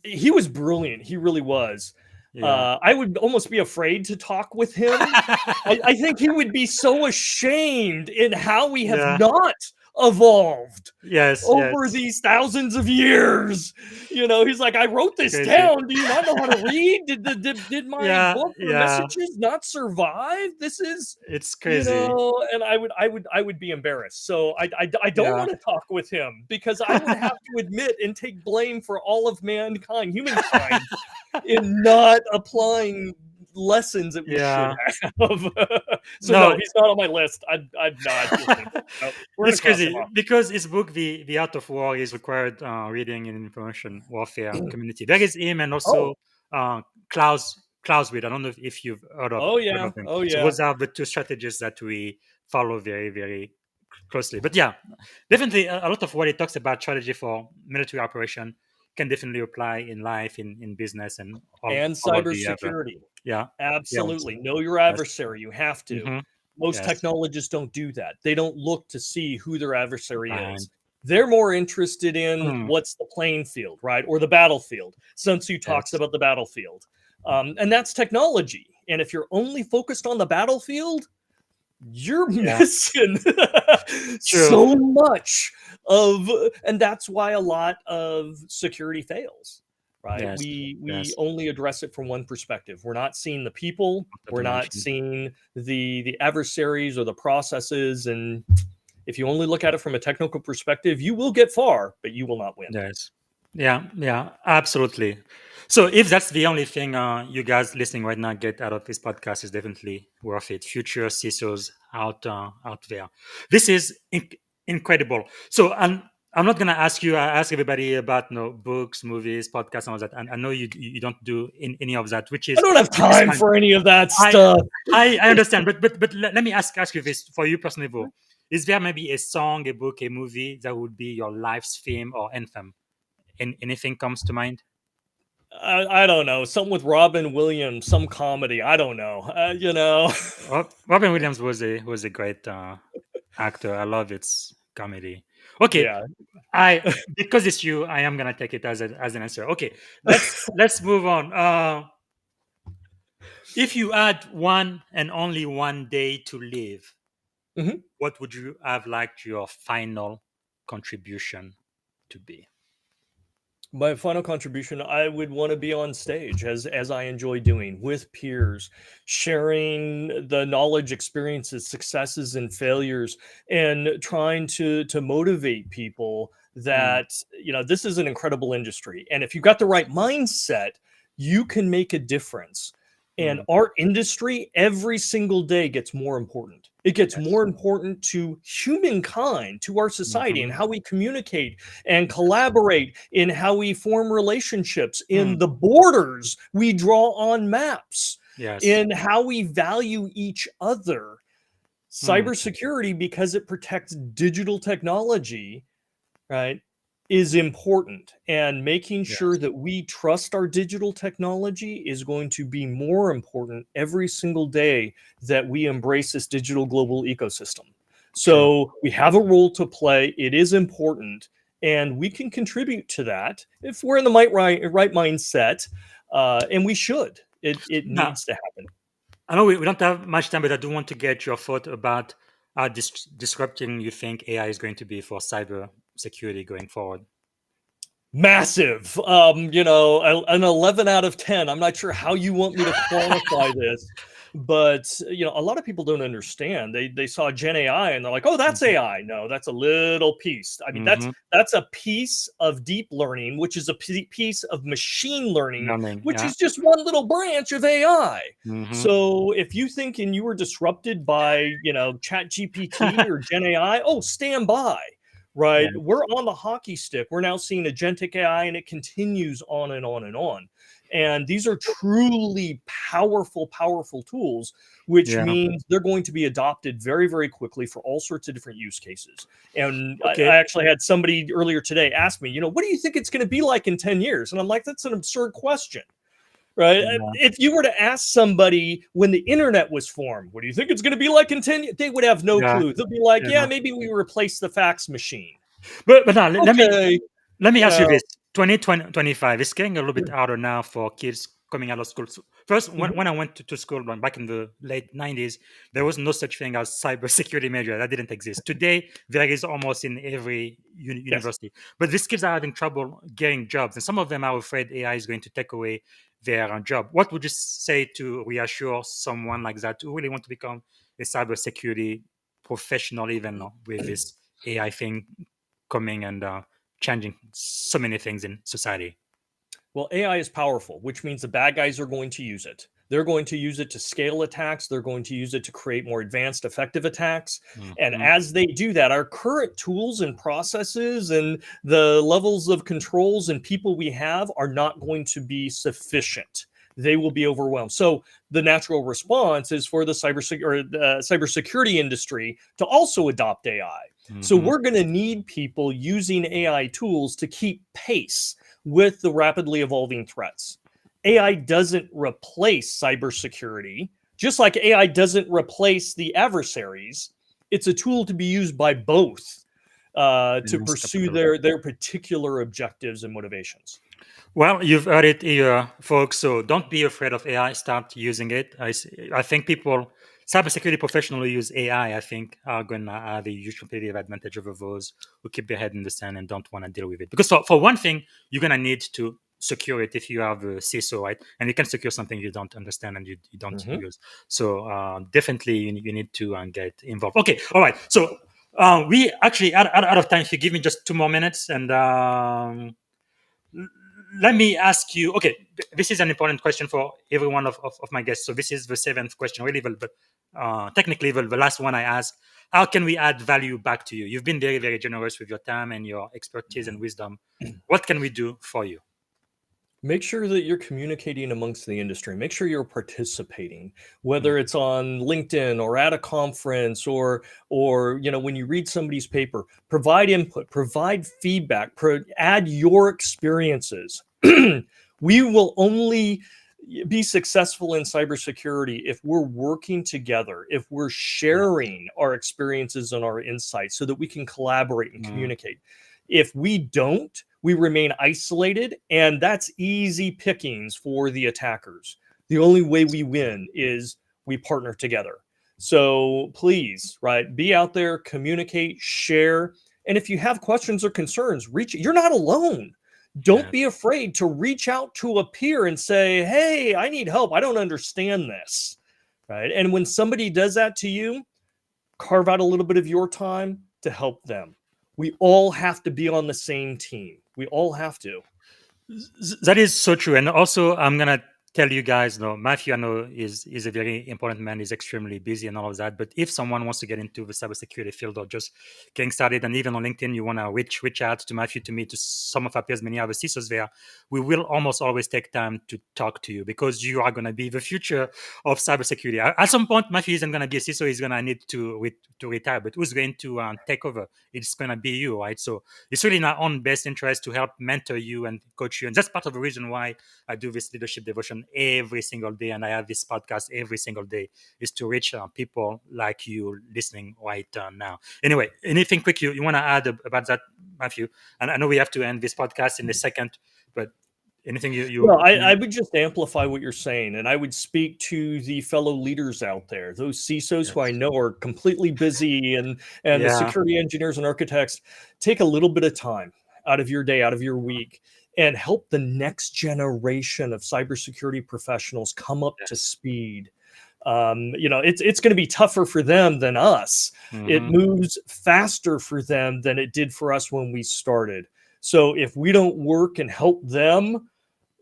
he was brilliant. He really was. Yeah. I would almost be afraid to talk with him. I think he would be so ashamed in how we have Yeah. not evolved Yes. over Yes. these thousands of years. He's like, I wrote this Crazy. down. Do you not know how to read? Did my Yeah. book or Yeah. messages not survive? This is, It's crazy. and I would be embarrassed. So I don't Yeah. want to talk with him because I would have to admit and take blame for all of mankind, humankind, in not applying lessons that we should Yeah. have. So no, No, he's not on my list. I'm not. No, we're gonna it's cross him crazy off. because his book, The Art of War, is required reading in information warfare community. There is him and Oh, also Clausewitz. I don't know if you've oh heard yeah, of him. oh So yeah. those are the two strategists that we follow very, very closely. But yeah, definitely a lot of what he talks about strategy for military operation can definitely apply in life, in business, and And all of the other. cybersecurity. Yeah. Yeah. Absolutely. Know your Yes. adversary. You have to. Hmm. Most Yes. technologists don't do that. They don't look to see who their adversary Fine. is. They're more interested in Hmm. what's the playing field, right? Or the battlefield. Sun Tzu talks Yes. about the battlefield. And that's technology. And if you're only focused on the battlefield, you're Yeah. missing True. so much and that's why a lot of security fails, right? Yes. We Yes. only address it from one perspective. We're not seeing the people, Not we're to not mention. seeing the adversaries or the processes. And if you only look at it from a technical perspective, you will get far, but you will not win. Yes. Yeah. Yeah. Absolutely. So if that's the only thing you guys listening right now get out of this podcast, is definitely worth it. Future CISOs out there. This is incredible. So I'm not gonna ask you. I ask everybody about books, movies, podcasts, and all that. And I know you don't do any of that, which I is don't have time fine. for any of that I stuff. I understand, but let me ask you this for you personally, though. Is there maybe a song, a book, a movie that would be your life's theme or anthem? Anything comes to mind? I don't know, something with Robin Williams, some comedy. I don't know. Robin Williams was a great actor. I love its comedy. Okay, Yeah. I because it's you, I am gonna take it as an answer. Okay, let's move on. If you had one and only one day to live, Mhm. what would you have liked your final contribution to be? My final contribution, I would want to be on stage as I enjoy doing with peers, sharing the knowledge, experiences, successes and failures, and trying to motivate people Hmm. that this is an incredible industry. And if you've got the right mindset, you can make a difference. And Hmm. our industry every single day gets more important. It gets Yes. more important to humankind, to our society, and Mhm. how we communicate and collaborate, in how we form relationships, Hmm. in the borders we draw on maps, Yes. in how we value each other. Hmm. Cybersecurity, because it protects digital technology, right? is important, and making sure Yes. that we trust our digital technology is going to be more important every single day that we embrace this digital global ecosystem. True. So we have a role to play. It is important, and we can contribute to that if we're in the right mindset, and we should. It Now, needs to happen. I know we don't have much time, but I do want to get your thought about how disrupting you think AI is going to be for cyber security going forward. Massive. An 11 out of 10. I'm not sure how you want me to quantify this, but a lot of people don't understand. They saw Gen AI and they're like, "Oh, that's AI." No, that's a little piece. I mean, Mm-hmm. that's a piece of deep learning, which is a piece of machine learning, Learning. which Yeah. is just one little branch of AI. Mm-hmm. So if you thinking you were disrupted by, Chat GPT or Gen AI, oh, stand by. Right. Yeah. We're on the hockey stick. We're now seeing agentic AI, and it continues on and on and on. And these are truly powerful, powerful tools, which Yeah. means they're going to be adopted very, very quickly for all sorts of different use cases. And Okay. I actually had somebody earlier today ask me, what do you think it's going to be like in 10 years? And I'm like, that's an absurd question. Right. Yeah. If you were to ask somebody when the internet was formed, what do you think it's going to be like in 10 years? They would have no Yeah. clue. They'll be like, yeah, Yeah. maybe we replace the fax machine. But now Okay. let me You ask you know, this: 2025 it's getting a little bit harder now for kids coming out of school. So first, mhm, when I went to school back in the late 90s, there was no such thing as cybersecurity major. That didn't exist. Today, there is almost in every yes. university. But these kids are having trouble getting jobs, and some of them are afraid AI is going to take away their job. What would you say to reassure someone like that who really want to become a cybersecurity professional, even with this AI thing coming and changing so many things in society? Well, AI is powerful, which means the bad guys are going to use it. They're going to use it to scale attacks. They're going to use it to create more advanced, effective attacks. And Mhm. as they do that, our current tools and processes and the levels of controls and people we have are not going to be sufficient. They will be overwhelmed. So the natural response is for the cybersecurity industry to also adopt AI. So Mhm. we're going to need people using AI tools to keep pace with the rapidly evolving threats. AI doesn't replace cybersecurity, just like AI doesn't replace the adversaries. It's a tool to be used by both to Yes, pursue capital. their particular objectives and motivations. Well, you've heard it here, folks. So don't be afraid of AI. Start using it. I think people, cybersecurity professionals who use AI, I think, are going to have a huge competitive advantage over those who keep their head in the sand and don't want to deal with it. Because for one thing, you're going to need to secure it if you have a CISO, right? And you can secure something you don't understand and you don't Mhm. use. So definitely you need to get involved. Okay, all right. So we actually out of time. If you give me just 2 more minutes and let me ask you, okay, this is an important question for every one of my guests. So this is the seventh question, really, but technically the last one I asked: how can we add value back to you? You've been very, very generous with your time and your expertise and wisdom. What can we do for you? Make sure that you're communicating amongst the industry. Make sure you're participating, Mm, whether it's on LinkedIn or at a conference or when you read somebody's paper, provide input, provide feedback, add your experiences. We will only be successful in cybersecurity if we're working together, if we're yeah. sharing our experiences and our insights so that we can collaborate and Mm, communicate. If we don't, we remain isolated, and that's easy pickings for the attackers. The only way we win is we partner together. So please, right, be out there, communicate, share. And if you have questions or concerns, you're not alone. Don't yeah. be afraid to reach out to a peer and say, hey, I need help. I don't understand this. Right. And when somebody does that to you, carve out a little bit of your time to help them. We all have to be on the same team. We all have to. That is so true. And also, I'm gonna tell you guys, no, Matthew, I know is a very important man. He's extremely busy and all of that. But if someone wants to get into the cybersecurity field or just getting started, and even on LinkedIn, you want to reach out to Matthew, to me, to some of our peers, many other CISOs there, we will almost always take time to talk to you, because you are going to be the future of cybersecurity. At some point, Matthew isn't going to be a CISO. He's going to need to retire. But who's going to take over? It's going to be you, right? So it's really in our own best interest to help mentor you and coach you. And that's part of the reason why I do this leadership devotion every single day, and I have this podcast every single day, is to reach people like you listening right now. Anyway, anything quick you want to add about that, Matthew? And I know we have to end this podcast in a second, but anything you Well, I would just amplify what you're saying, and I would speak to the fellow leaders out there, those CISOs who I know are completely busy, and the security engineers and architects. Take a little bit of time out of your day, out of your week, and help the next generation of cybersecurity professionals come up to speed. It's going to be tougher for them than us. It moves faster for them than it did for us when we started. So if we don't work and help them,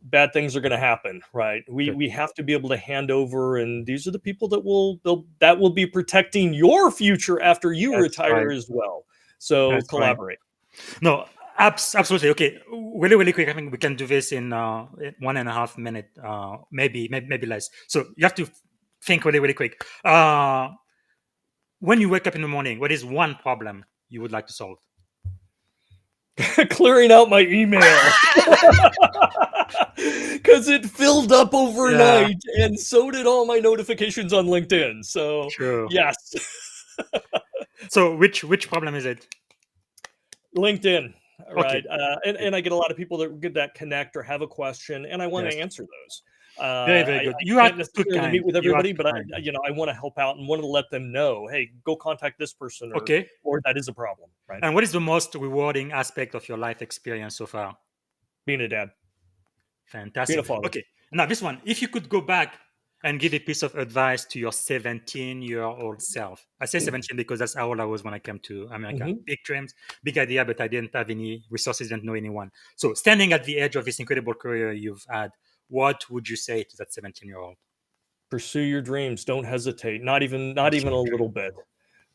bad things are going to happen, right? We have to be able to hand over, and these are the people that will be protecting your future after you retire as well. So collaborate. Right. No, absolutely. Okay, really, really quick. I think we can do this in 1.5 minutes, maybe less. So you have to think really, really quick. When you wake up in the morning, what is one problem you would like to solve? Clearing out my email. Because it filled up overnight, and so did all my notifications on LinkedIn. So yes. So which problem is it? LinkedIn, right? And I get a lot of people that connect or have a question, and I want to answer those. Very good. You can't necessarily meet with everybody, but I want to help out and want to let them know, hey, go contact this person, or that is a problem, right? And what is the most rewarding aspect of your life experience so far? Being a dad. Fantastic. Being a father. Okay, now this one, if you could go back and give a piece of advice to your 17-year-old self. I say 17 because that's how old I was when I came to America. Big dreams, big idea, but I didn't have any resources, didn't know anyone. So standing at the edge of this incredible career you've had, what would you say to that 17-year-old? Pursue your dreams. Don't hesitate. Not even a little bit.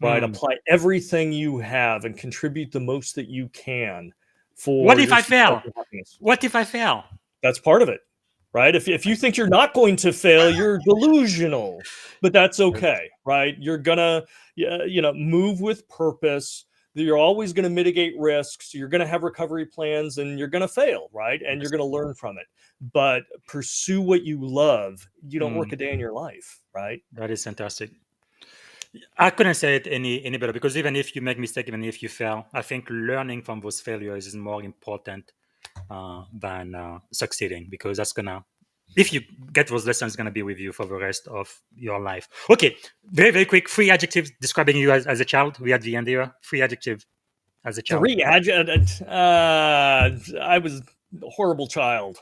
Right? Apply everything you have and contribute the most that you can for. What if I fail? What if I fail? That's part of it. Right? If you think you're not going to fail, you're delusional. But that's okay. Right? You're gonna move with purpose. You're always going to mitigate risks. You're going to have recovery plans, and you're going to fail, right? And you're going to learn from it. But pursue what you love. You don't work a day in your life, right? That is fantastic. I couldn't say it any better, because even if you make mistakes, even if you fail, I think learning from those failures is more important than succeeding, because that's gonna, if you get those lessons, going to be with you for the rest of your life. Okay, very, very quick. 3 adjectives describing you as a child. We had the end here. 3 adjectives as a child. 3 adjectives. I was a horrible child.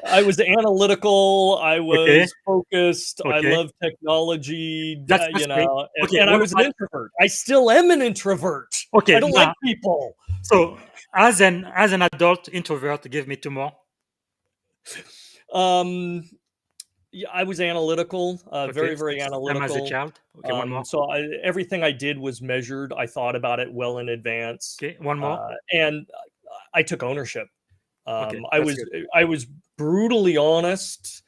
I was analytical. I was focused. I loved technology. That's and I was an introvert. I still am an introvert. I don't like people. So, as an adult introvert, give me 2 more. I was analytical, very, very analytical. As a child. Okay, one more. So everything I did was measured. I thought about it well in advance. Okay, one more. And I took ownership. I was brutally honest.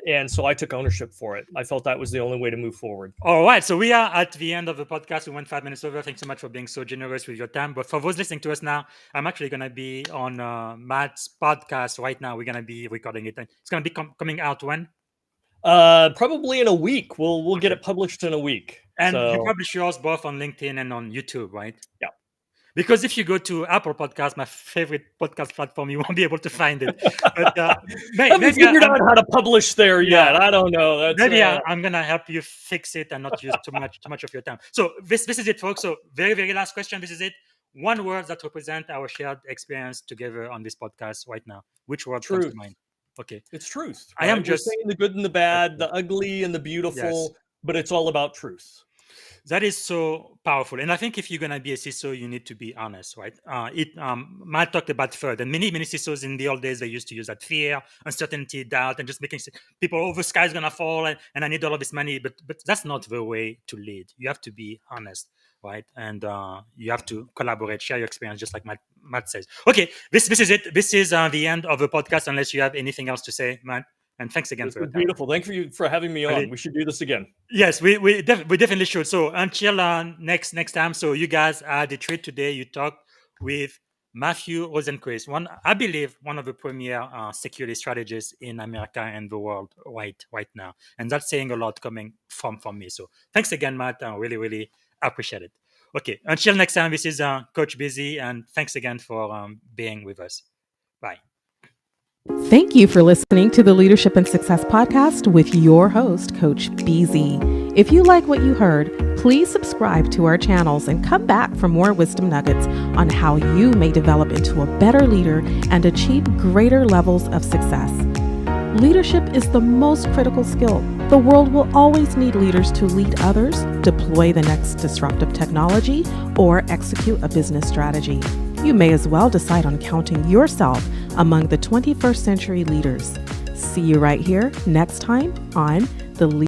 And so I took ownership for it. I felt that was the only way to move forward. All right. So we are at the end of the podcast. We went 5 minutes over. Thanks so much for being so generous with your time. But for those listening to us now, I'm actually going to be on Matt's podcast right now. We're going to be recording it. It's going to be coming out when? Probably in a week. We'll get it published in a week. And you publish yours both on LinkedIn and on YouTube, right? Yeah. Because if you go to Apple Podcasts, my favorite podcast platform, you won't be able to find it. But haven't figured out how to publish there yet. I don't know. Maybe I'm gonna help you fix it and not use too much of your time. So this is it, folks. So very, very last question. This is it. One word that represents our shared experience together on this podcast right now. Which word comes to mind? Okay, it's truth. Right? I am just saying the good and the bad, the ugly and the beautiful, but it's all about truth. That is so powerful. And I think if you're going to be a CISO, you need to be honest, right? Matt talked about fear. And many CISOs in the old days, they used to use that fear, uncertainty, doubt, and just making people, oh, the sky's going to fall and I need all of this money. But that's not the way to lead. You have to be honest, right? And you have to collaborate, share your experience, just like Matt says. Okay, this is it. This is the end of the podcast, unless you have anything else to say, Matt. And thanks again for your time. Beautiful. Thank you for having me on. We should do this again. Yes, we definitely should. So until next time. So you guys had a treat today. You talked with Matthew Rosenquist, I believe one of the premier security strategists in America and the world right now, and that's saying a lot coming from me. So thanks again, Matt. I really appreciate it. Okay, until next time. This is Coach Busy, and thanks again for being with us. Bye. Thank you for listening to the Leadership and Success Podcast with your host, Coach BZ. If you like what you heard, please subscribe to our channels and come back for more wisdom nuggets on how you may develop into a better leader and achieve greater levels of success. Leadership is the most critical skill. The world will always need leaders to lead others, deploy the next disruptive technology, or execute a business strategy. You may as well decide on counting yourself among the 21st century leaders. See you right here next time on the